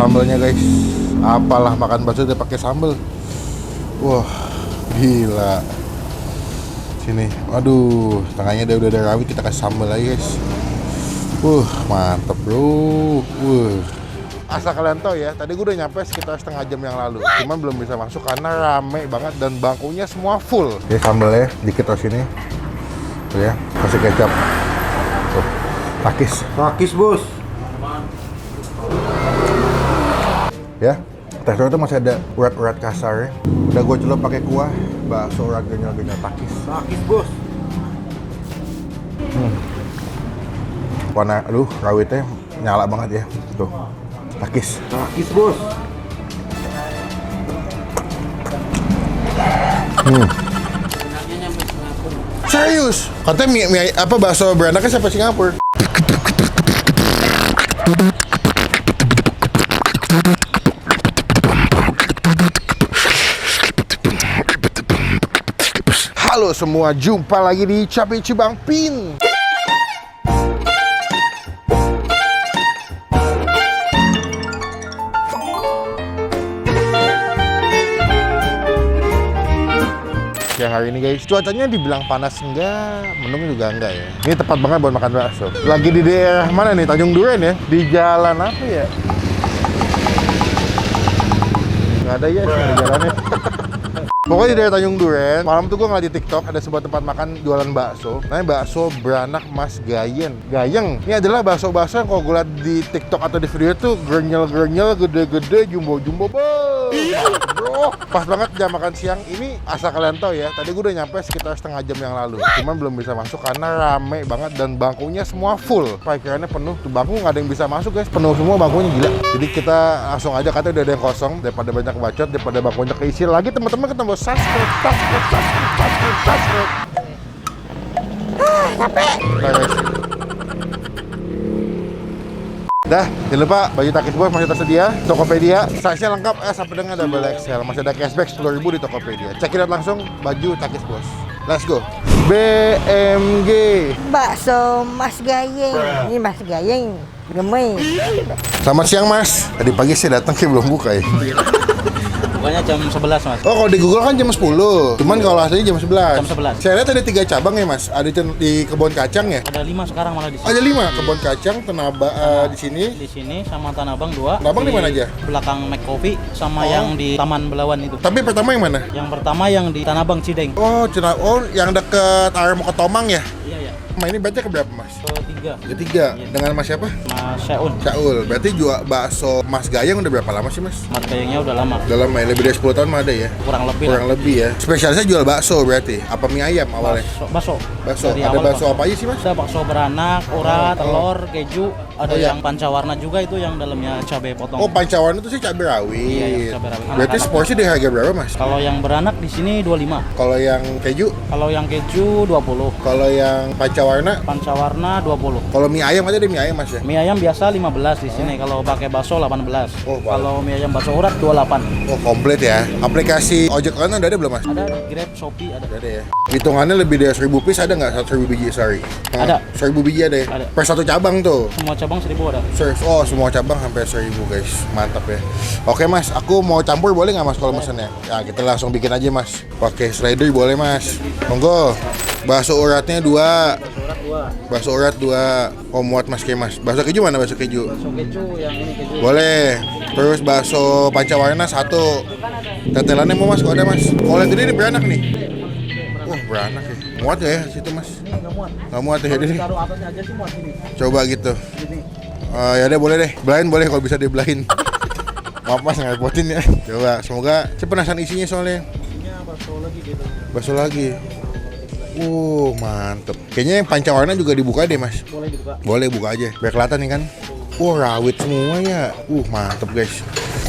sambelnya guys. Apalah makan bakso udah pakai sambel. Wah, gila. Sini, aduh, tengahnya udah ada rawit, kita kasih sambal lagi guys. Mantep bro. Asal kalian tahu ya, tadi gue udah nyampe sekitar setengah jam yang lalu. Cuman belum bisa masuk karena rame banget dan bangkunya semua full. Oke, sambalnya dikit terus sini. Tuh ya, kasih kecap. Tuh, takis bos. Ya, teksturnya tuh masih ada urat-urat kasar ya. Udah gue celup pakai kuah, bakso raganya takis bos. Warna, aduh, rawitnya nyala banget ya. Tuh, takis bos. Serius? Katanya mie apa bakso beranaknya sampai Singapura. Halo semua, jumpa lagi di Cabe Cibang Pin. Yang hari ini guys, cuacanya dibilang panas enggak, mendung juga enggak ya. Ini tepat banget buat makan bakso. Lagi di daerah mana nih? Tanjung Duren ya? Di jalan apa ya? Nggak ada ya, di jalannya. Pokoknya di daerah Tanjung Duren, malam tuh gue ngeliat di TikTok ada sebuah tempat makan jualan bakso. Namanya bakso beranak Mas Gayeng. Ini adalah bakso-bakso yang kalau gue liat di TikTok atau di video tuh grenyel-grenyel, gede-gede, jumbo-jumbo bro. Pas banget jam makan siang. Ini asal kalian tahu ya, tadi gue udah nyampe sekitar setengah jam yang lalu. Cuman belum bisa masuk karena rame banget dan bangkunya semua full. Parkirannya penuh, tuh bangku nggak ada yang bisa masuk guys. Penuh semua bangkunya, gila. Jadi kita langsung aja, katanya udah ada yang kosong. Daripada banyak bacot, daripada bangkunya keisi lagi, teman-teman ketemu subscribe. Capek. Dah, jangan lupa baju takis bos masih tersedia. Tokopedia, size-nya lengkap, sampai dengan double XL. Masih ada cashback 10.000 di Tokopedia. Check it out langsung, baju takis bos. Let's go. BMG. Bakso Mas Gayeng. Ini Mas Gayeng. Gemei. Selamat siang mas. Tadi pagi saya datang kayak belum buka ya. Bukanya jam 11 mas. Oh, kalau di Google kan jam 10. Cuman kalau aslinya jam 11. Jam 11. Saya lihat ada 3 cabang ya mas. Ada di Kebon Kacang ya. Ada 5 sekarang malah di sini. Ada 5 Kebon Kacang, Tanaba di sini. Di sini sama Tanah Abang 2. Tanah Abang di mana aja? Belakang Mac Coffee sama yang di Taman Belawan itu. Tapi pertama yang mana? Yang pertama yang di Tanah Abang Cideng. Oh, yang deket area mau ke Tomang ya. Iya ya. Nah, ini berarti ke berapa mas? Ketiga. Ketiga. Dengan mas siapa? Mas Syaun. Syaul. Berarti jual bakso Mas Gayeng udah berapa lama sih mas? Mas Gayengnya udah lama. Udah lama ya, lebih dari 10 tahun mah ada ya? Kurang lebih. Kurang lebih ya. Spesialisnya jual bakso berarti? Apa mie ayam awalnya? Bakso. Dari Ada awal bakso apa aja sih mas? Ada bakso beranak, urat, telur, keju. Ada Oh, iya. yang pancawarna juga, itu yang dalamnya cabai potong. Oh, pancawarna itu sih cabai rawit. Iya, yang cabai rawit. Berarti Anak-anak. seporsi di harga berapa mas? Kalau yang beranak di sini 25. Kalau yang keju? Kalau yang keju 20. Kalau yang pancawarna? Pancawarna 20. Kalau mie ayam aja ada mie ayam mas ya? Mie ayam biasa 15 di sini. Kalau pakai bakso 18. Oh, Kalau mie ayam bakso urat 28. Oh, komplit ya. Aplikasi ojek online udah ada belum mas? Ada Grab, Shopee ada. Ada ya. Hitungannya lebih dari 1000 piece ada nggak? 1.000 biji sehari? Ada. 1.000 biji ada ya? Ada. Per satu cabang tuh. Semua cabang 1000 ada. Oh, semua cabang sampai 1.000 guys. Mantap ya. Oke mas, aku mau campur boleh nggak mas kalau mesennya? Ya kita langsung bikin aja mas. Pakai slider boleh mas. Monggo. Bakso uratnya 2. Urat 2. Bakso urat 2. Oh muat mas kayak mas. Bakso keju mana bakso keju? Bakso keju yang ini keju. Boleh. Terus bakso pancawarna 1. Tetelannya mau mas kalau ada mas. Kalau yang gede ini beranak nih. Wah beranak ya. Muat ya situ mas? Ini enggak muat. Nggak muat ya ini. Taruh atasnya aja sih muat ini. Coba gitu. Ini. Ya deh boleh deh. Belain boleh kalau bisa dibelain. Maaf mas ngerepotin ya. Coba semoga saya penasaran isinya soalnya. Isinya bakso lagi gitu. Bakso lagi. Mantep. Kayaknya yang pancawarna juga dibuka deh mas. Boleh dibuka. Boleh buka aja. Biar kelihatan nih kan. Rawit semua ya. Mantep guys.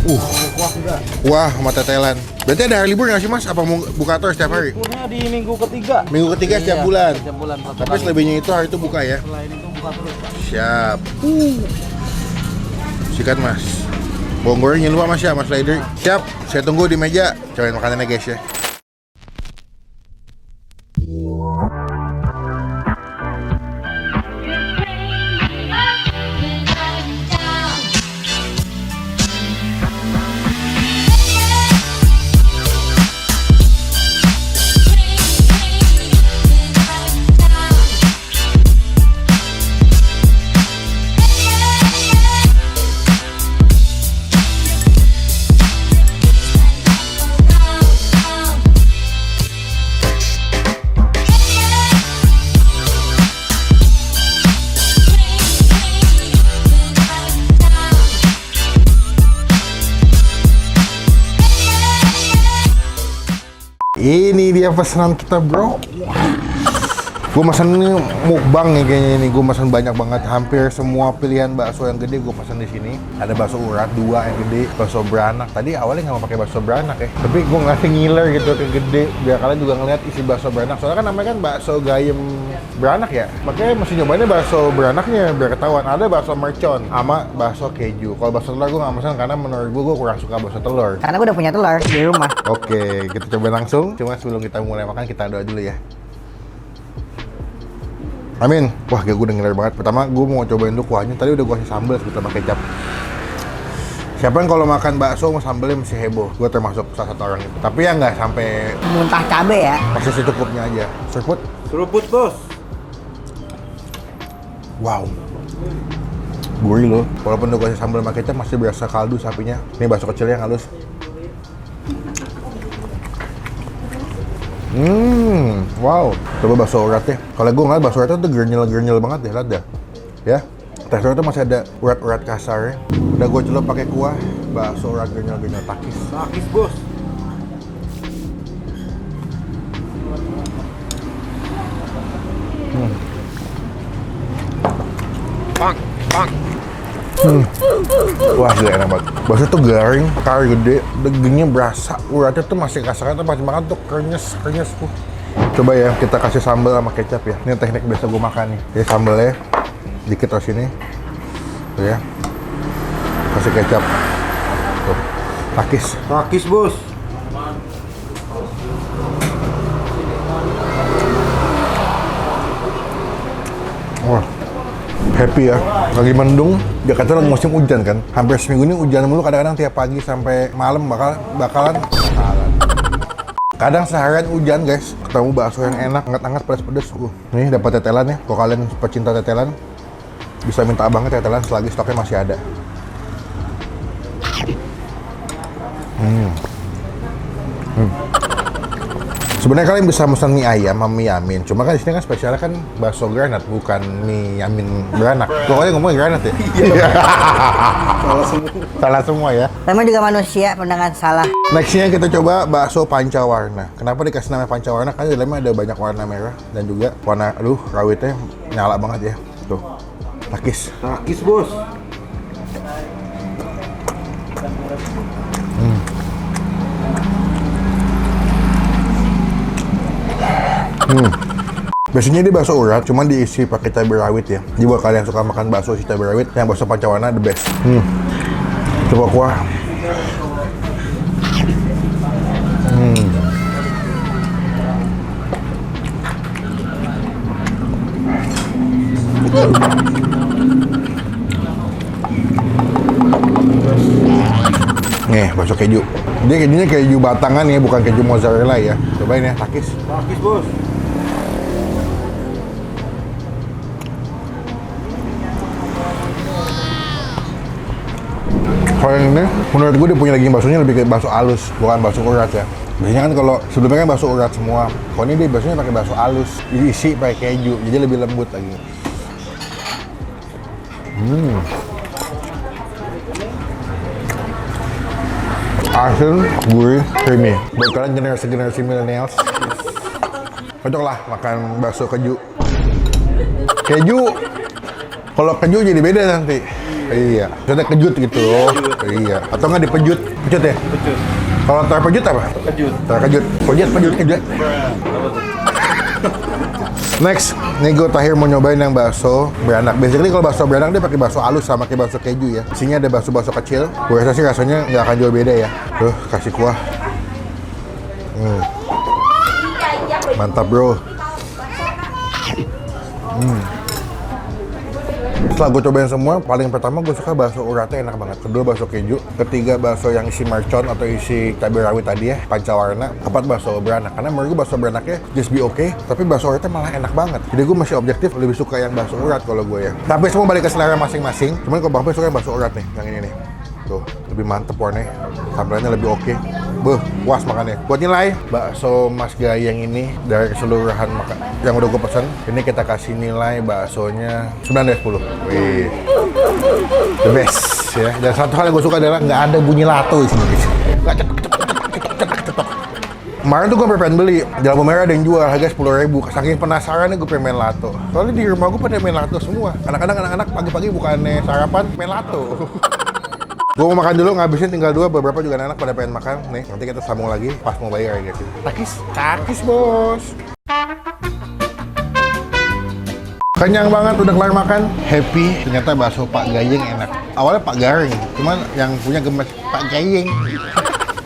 Kuah juga. Wah, sama tetelan. Berarti ada hari libur nggak sih mas? Apa mau buka terus setiap hari? Liburnya di minggu ketiga. Minggu ketiga setiap Iya, bulan. Setiap bulan. Tapi selebihnya itu hari itu buka ya. Selain itu buka terus Pak. Siap. Sikat mas. Bawang goreng jangan lupa mas ya, mas slider. Siap. Saya tunggu di meja. Cobain makanannya guys ya. Ini dia pesanan kita, bro. Gue pesan ini mukbang nih kayaknya ini. Gue pesan banyak banget, hampir semua pilihan bakso yang gede gue pesan di sini. Ada bakso urat 2 yang gede, bakso beranak. Tadi awalnya nggak mau pakai bakso beranak ya, tapi gue ngasih ngiler gitu ke gede biar kalian juga ngeliat isi bakso beranak. Soalnya kan namanya kan bakso gayem beranak ya, makanya mesti nyobainnya bakso beranaknya biar ketahuan. Ada bakso mercon sama bakso keju. Kalau bakso telur gue nggak pesan karena menurut gue kurang suka bakso telur. Karena gue udah punya telur di rumah. Oke, kita coba langsung. Cuma sebelum kita mulai makan kita doa dulu ya. Amin. Wah, gue udah ngiler banget. Pertama, gue mau cobain dulu kuahnya. Tadi udah gue kasih sambal sama kecap. Siapa yang kalau makan bakso sama sambalnya mesti heboh? Gue termasuk salah satu orang itu. Tapi ya nggak sampai Muntah cabe ya. masih secukupnya aja. Serput. Seruput, Bos. Wow. Gurih loh. Walaupun udah gue kasih sambal sama kecap masih berasa kaldu sapinya. Ini bakso kecilnya yang halus. Wow. Coba bakso urat ya. Kalau gue ngeliat bakso urat itu gernyel banget deh, lihat dah. Ya. Teksturnya tuh masih ada urat-urat kasar. Udah gue celup pakai kuah, bakso urat gernyel takis. Takis, Bos. Wah, gila enak banget. Bakso tuh garing, kari gede, dagingnya berasa, uratnya tuh masih kasar, tuh pas makan tuh krenyes tuh. Coba ya, kita kasih sambal sama kecap ya. Ini teknik biasa gue makan nih. Jadi sambalnya dikit terus sini, tuh ya. Kasih kecap, tuh, takis. Takis, Bos. Wah, happy ya. Lagi mendung, Jakarta lagi musim hujan kan. Hampir seminggu ini hujan mulu, kadang-kadang tiap pagi sampai malam bakalan. Kadang seharian hujan guys. Ketemu bakso yang enak, hangat-hangat, pedas-pedas. Nih dapat tetelan ya. Kalau kalian pecinta tetelan, bisa minta abangnya tetelan selagi stoknya masih ada. Sebenarnya kalian bisa pesan mie ayam sama mie yamin. Cuma kan di sini kan spesialnya kan bakso granat, bukan mie yamin beranak. Pokoknya ngomongnya granat ya. Salah semua. Salah semua ya. Namanya juga manusia, pandangan salah. Nextnya kita coba bakso pancawarna. Kenapa dikasih nama pancawarna? Karena di dalamnya ada banyak warna merah dan juga warna, rawitnya nyala banget ya. Tuh, takis. Takis, Bos. Biasanya ini bakso urat, cuman diisi pakai cabai rawit ya. Jadi buat kalian yang suka makan bakso isi cabai rawit, yang bakso pancawarna the best. Coba kuah. Nih, bakso keju. Dia kejunya keju batangan ya, bukan keju mozzarella ya. Cobain ya, takis. Takis, Bos. Kalau yang ini, menurut gue dia punya daging baksonya lebih kayak bakso halus, bukan bakso urat ya. Biasanya kan kalau sebelumnya kan bakso urat semua. Kalau ini dia baksonya pakai bakso halus, diisi pakai keju, jadi lebih lembut lagi. Asin, gurih, creamy. Buat kalian generasi millennials, cocok lah makan bakso keju. Kalau keju jadi beda nanti. Iya, maksudnya kejut gitu. Iya, atau nggak dipejut? Pejut ya? Pejut. Kalau terpejut apa? Kejut. Terkejut. Kejut. Next, nih gue terakhir mau nyobain yang bakso beranak. Basically kalau bakso beranak dia pakai bakso halus sama kayak bakso keju ya. Isinya ada bakso kecil. Gue rasa sih rasanya nggak akan jauh beda ya. Tuh, kasih kuah. Mantap bro. Setelah gue cobain semua, paling pertama gue suka bakso uratnya enak banget. Kedua bakso keju, ketiga bakso yang isi mercon atau isi cabai rawit tadi ya, pancawarna. Keempat bakso beranak, karena menurut gue bakso beranaknya just be okay, tapi bakso uratnya malah enak banget. Jadi gue masih objektif, lebih suka yang bakso urat kalau gue ya. Tapi semua balik ke selera masing-masing. Cuman kalau Bang Pen suka yang bakso urat nih, yang ini nih. Tuh, lebih mantep warnanya, tampilannya lebih oke. Puas makannya. Buat nilai, bakso Mas Gayeng ini dari keseluruhan yang udah gue pesen, ini kita kasih nilai baksonya 9 dari 10. Wih, the best ya. Dan satu hal yang gue suka adalah nggak ada bunyi lato di sini. Nggak cetok. Kemarin tuh gue pengen beli, di lampu merah ada yang jual harga 10.000. Saking penasaran gue pengen main lato. Soalnya di rumah gue pada main lato semua. Kadang-kadang anak-anak pagi-pagi bukannya sarapan, main lato. Gue mau makan dulu, ngabisin tinggal 2, beberapa juga anak pada pengen makan. Nih, nanti kita sambung lagi pas mau bayar ya guys. Takis bos. Kenyang banget, udah kelar makan. Happy, ternyata bakso Pak Gayeng enak. Awalnya Pak Garing, cuman yang punya gemes Pak Gayeng.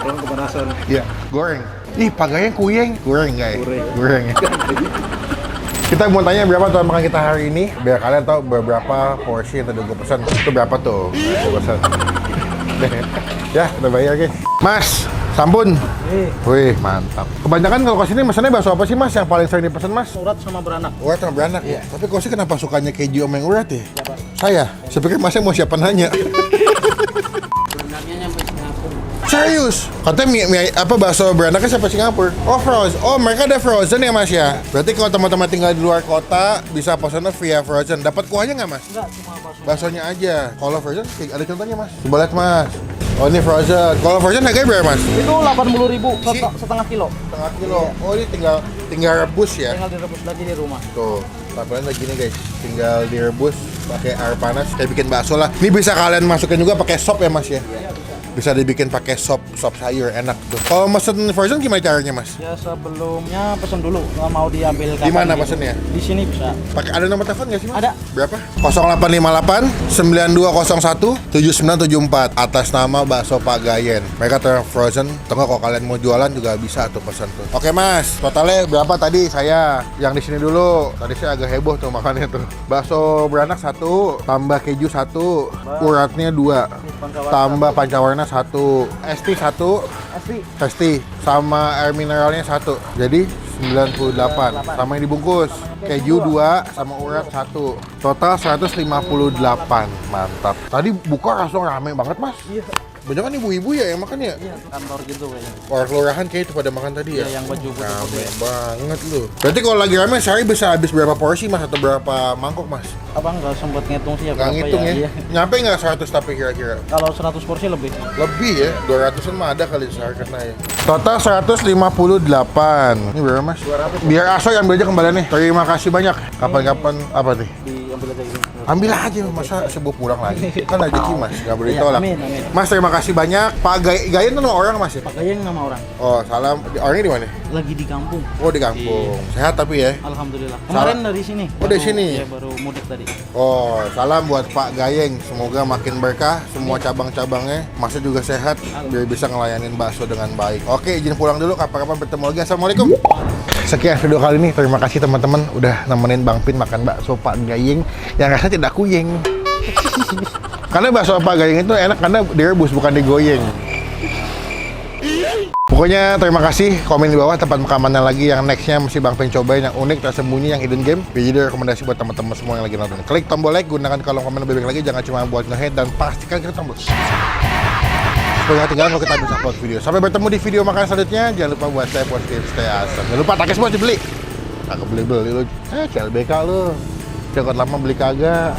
Orang kepanasan. Iya, goreng. Ih, Pak Gayeng kuyeng. Goreng nggak ya? Goreng ya. Kita mau tanya berapa tuh makan kita hari ini, biar kalian tahu beberapa porsi yang tadi gue pesan. Itu berapa tuh? Gue pesan. Ya, kita bayar guys. Mas, sampun. Wih, mantap. Kebanyakan kalau kesini mesennya bakso apa sih mas yang paling sering dipesan mas? Urat sama beranak. Urat sama beranak ya? Tapi kau sih kenapa sukanya keju sama yang urat ya? Saya pikir masnya mau siapa nanya. Sebenarnya nyampe Singapura. Serius? Katanya apa bakso beranaknya sampai Singapura? Oh frozen. Oh mereka ada frozen ya mas ya? Berarti kalau teman-teman tinggal di luar kota bisa pesannya via frozen. Dapat kuahnya nggak mas? Enggak, cuma bakso. Baksonya aja. Kalau frozen ada contohnya mas? Coba lihat mas. Oh ini frozen. Kalau frozen harganya berapa mas? Itu 80.000 setengah kilo. Setengah kilo. Oh ini tinggal rebus ya? Tinggal direbus lagi di rumah. Tuh, tampilannya lagi gini guys. Tinggal direbus pakai air panas kayak bikin bakso lah. Ini bisa kalian masukin juga pakai sop ya mas ya? Bisa dibikin pakai sop sayur enak tuh. Kalau mesen frozen gimana caranya mas? Ya sebelumnya pesen dulu, nggak mau diambil Di mana kapan gitu. pesennya? Di sini bisa. Pakai ada nomor telepon nggak sih mas? Ada. Berapa? 0858 9201 7974 atas nama bakso Pak Gayen. Mereka tuh frozen. Tengok kalau kalian mau jualan juga bisa tuh pesan tuh. Oke mas, totalnya berapa tadi saya yang di sini dulu? Tadi saya agak heboh tuh makannya tuh. Bakso beranak 1, tambah keju 1, uratnya 2, tambah pancawarna 1, ST 1, ST sama air mineralnya 1. Jadi 98 sama yang dibungkus. Keju 2 sama urat 1. Total 158. Mantap. Tadi buka langsung rame banget, Mas. Iya. Banyak kan ibu-ibu ya yang makan ya? Iya, kantor gitu kayaknya. Orang kelurahan kayak itu pada makan tadi ya? Iya, yang baju putih. Rame banget lu. Berarti kalau lagi rame sehari bisa habis berapa porsi Mas atau berapa mangkok Mas? Abang nggak sempat ngitung sih ya Nggak berapa ngitung ya? Iya. Nyampe nggak 100 tapi kira-kira? Kalau 100 porsi lebih. Lebih ya, 200-an mah ada kali sehari kena ya. Total 158. Ini berapa mas? 200. Biar Aso yang ambil aja kembaliannya. Terima kasih banyak. Kapan-kapan apa nih? Diambil aja gitu. Ambil aja, masa sibuk pulang lagi. Kan rezeki mas, nggak boleh Iya, ditolak. amin, amin. Mas terima kasih banyak. Pak Gayen tuh nama orang mas ya? Pak Gayeng nama orang. Oh salam, orangnya di mana? Lagi di kampung. Oh di kampung. Sehat tapi ya? Alhamdulillah. Kemarin dari sini. Oh, dari sini? Iya, baru mudik tadi. Oh, salam buat Pak Gayeng. Semoga makin berkah semua cabang-cabangnya. Masnya juga sehat biar bisa ngelayanin bakso dengan baik. Oke, izin pulang dulu. Kapan-kapan bertemu lagi. Assalamualaikum. Sekian video kali ini. Terima kasih teman-teman udah nemenin Bang Pin makan bakso Pak Gayeng yang rasanya tidak kuyeng. Karena bakso Pak Gayeng itu enak karena direbus bukan digoyeng. Pokoknya terima kasih, komen di bawah tempat makamannya lagi yang nextnya mesti Bang Pin cobain yang unik, tersembunyi, yang hidden game. Jadi rekomendasi buat teman-teman semua yang lagi nonton. Klik tombol like, gunakan kolom komen lebih baik lagi, jangan cuma buat nge-hate dan pastikan kita tombol supaya nggak ketinggalan kalau kita bisa upload video. Sampai bertemu di video makan selanjutnya. Jangan lupa buat stay positif, stay awesome. Jangan lupa takis bos dibeli. Aku beli lu. CLBK lu. Udah lama beli kagak.